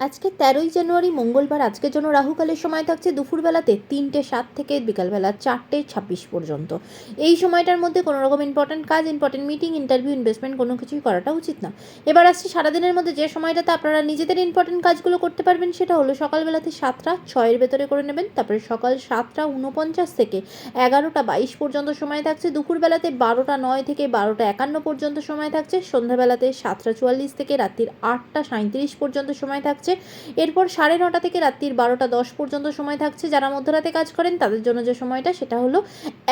আজকে ১৩ই জানুয়ারি মঙ্গলবার। আজকের জন্য রাহুকালের সময় থাকছে দুপুরবেলাতে ৩টে ৭ থেকে বিকালবেলা ৪টে ২৬ পর্যন্ত। এই সময়টার মধ্যে কোনো রকম ইম্পর্ট্যান্ট কাজ, ইম্পর্ট্যান্ট মিটিং, ইন্টারভিউ, ইনভেস্টমেন্ট কোনো কিছুই করাটা উচিত না। এবার আসছি সারাদিনের মধ্যে যে সময়টাতে আপনারা নিজেদের ইম্পর্ট্যান্ট কাজগুলো করতে পারবেন, সেটা হলো সকালবেলাতে ৭টা ৬ ভেতরে করে নেবেন। তারপরে সকাল ৭টা ৪৯ থেকে ১১টা ২২ পর্যন্ত সময় থাকছে। দুপুরবেলাতে ১২টা ০৯ থেকে ১২টা ৫১ পর্যন্ত সময় থাকছে। সন্ধ্যাবেলাতে ৭টা ৪৪ থেকে রাত্রির ৮টা ৩৭ পর্যন্ত সময় থাকছে। এরপর ৯:৩০ থেকে রাত্রির ১২টা ১০ পর্যন্ত সময় থাকছে। যারা মধ্যরাতে কাজ করেন তাদের জন্য যে সময়টা, সেটা হলো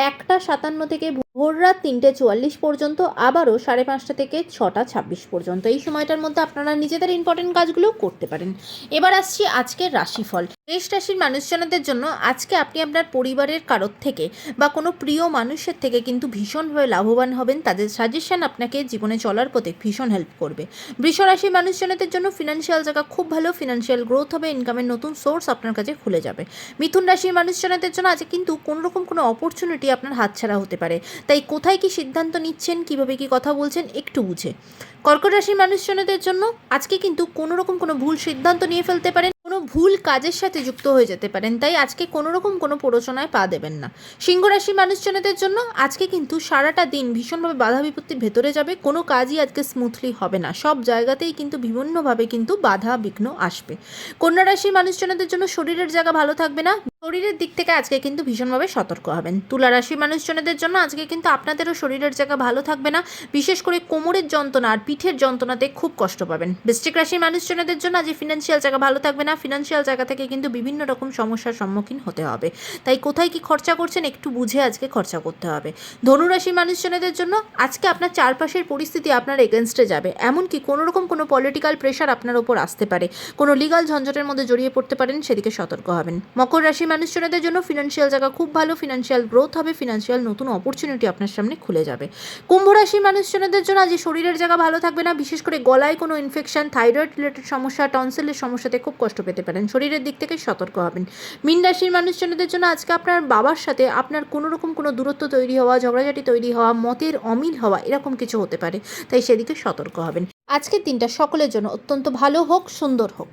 ১টা ৫৭ থেকে ভোর রাত ৩টে ৪৪ পর্যন্ত, আবারও ৫:৩০ থেকে ৬টা ২৬ পর্যন্ত। এই সময়টার মধ্যে আপনারা নিজেদের ইম্পর্টেন্ট কাজগুলো করতে পারেন। এবার আসছি আজকের রাশিফল। মেষ রাশির মানুষজনদের জন্য আজকে আপনি আপনার পরিবারের কারোর থেকে বা কোনো প্রিয় মানুষের থেকে কিন্তু ভীষণভাবে লাভবান হবেন। তাদের সাজেশন আপনাকে জীবনে চলার পথে ভীষণ হেল্প করবে। বৃষ রাশির মানুষজনদের জন্য ফিনান্সিয়াল জায়গা খুব ভালো, ফিনান্সিয়াল গ্রোথ হবে, ইনকামের নতুন সোর্স আপনার কাছে খুলে যাবে। মিথুন রাশির মানুষজনদের জন্য আজকে কিন্তু কোনোরকম কোনো অপরচুনিটি আপনার হাতছাড়া হতে পারে, তাই কোথায় কি সিদ্ধান্ত নিচ্ছেন, কিভাবে কি কথা বলছেন একটু বুঝে। কর্কট রাশির মানুষজনদের জন্য আজকে কিন্তু কোনোরকম কোনো ভুল সিদ্ধান্ত নিয়ে ফেলতে পারেন, কোনো ভুল কাজের সাথে যুক্ত হয়ে যেতে পারেন, তাই আজকে কোনোরকম কোনো প্ররোচনায় পা দেবেন না। সিংহ রাশির মানুষজনদের জন্য আজকে কিন্তু সারাটা দিন ভীষণভাবে বাধা বিপত্তির ভেতরে যাবে, কোনো কাজই আজকে স্মুথলি হবে না, সব জায়গাতেই কিন্তু বিভিন্নভাবে কিন্তু বাধা বিঘ্ন আসবে। কন্যা রাশির মানুষজনদের জন্য শরীরের জায়গা ভালো থাকবে না, শরীরের দিক থেকে আজকে কিন্তু ভীষণভাবে সতর্ক হবেন। তুলা রাশির মানুষজনদের জন্য আজকে কিন্তু আপনাদেরও শরীরের জায়গা ভালো থাকবে না, বিশেষ করে কোমরের যন্ত্রণা আর পিঠের যন্ত্রণাতে খুব কষ্ট পাবেন। বৃশ্চিক রাশির মানুষজনদের জন্য আজ ফিনান্সিয়াল জায়গা ভালো থাকবে না, ফিনান্সিয়াল জায়গা থেকে কিন্তু বিভিন্ন রকম সমস্যার সম্মুখীন হতে হবে, তাই কোথায় কি খরচা করছেন একটু বুঝে আজকে খরচা করতে হবে। ধনু রাশির মানুষজনদের জন্য আজকে আপনার চারপাশের পরিস্থিতি আপনার এগেনস্টে যাবে, এমনকি কোনো রকম কোনো পলিটিক্যাল প্রেশার আপনার ওপর আসতে পারে, কোনো লিগাল ঝঞ্ঝটের মধ্যে জড়িয়ে পড়তে পারেন, সেদিকে সতর্ক হবেন। মকর রাশির মানুষজনদের জন্য ফিনান্সিয়াল জায়গা খুব ভালো, ফিনান্সিয়াল গ্রোথ হবে, ফিনান্সিয়াল নতুন অপরচুনিটি আপনার সামনে খুলে যাবে। কুম্ভ রাশির মানুষজনদের জন্য আজ শরীরের জায়গা ভালো থাকবে না, বিশেষ করে গলায় কোনো ইনফেকশন, থাইরয়েড রিলেটেড সমস্যা, টনসিলের সমস্যাতে খুব কষ্ট পেতে পারেন, শরীরের দিক থেকে সতর্ক হবেন। মীন রাশির মানুষজনদের জন্য আজকে আপনার বাবার সাথে আপনার কোনো রকম কোনো দূরত্ব তৈরি হওয়া, ঝগড়াঝাটি তৈরি হওয়া, মতের অমিল হওয়া, এরকম কিছু হতে পারে, তাই সেদিকে সতর্ক হবেন। আজকের দিনটা সকলের জন্য অত্যন্ত ভালো হোক, সুন্দর হোক।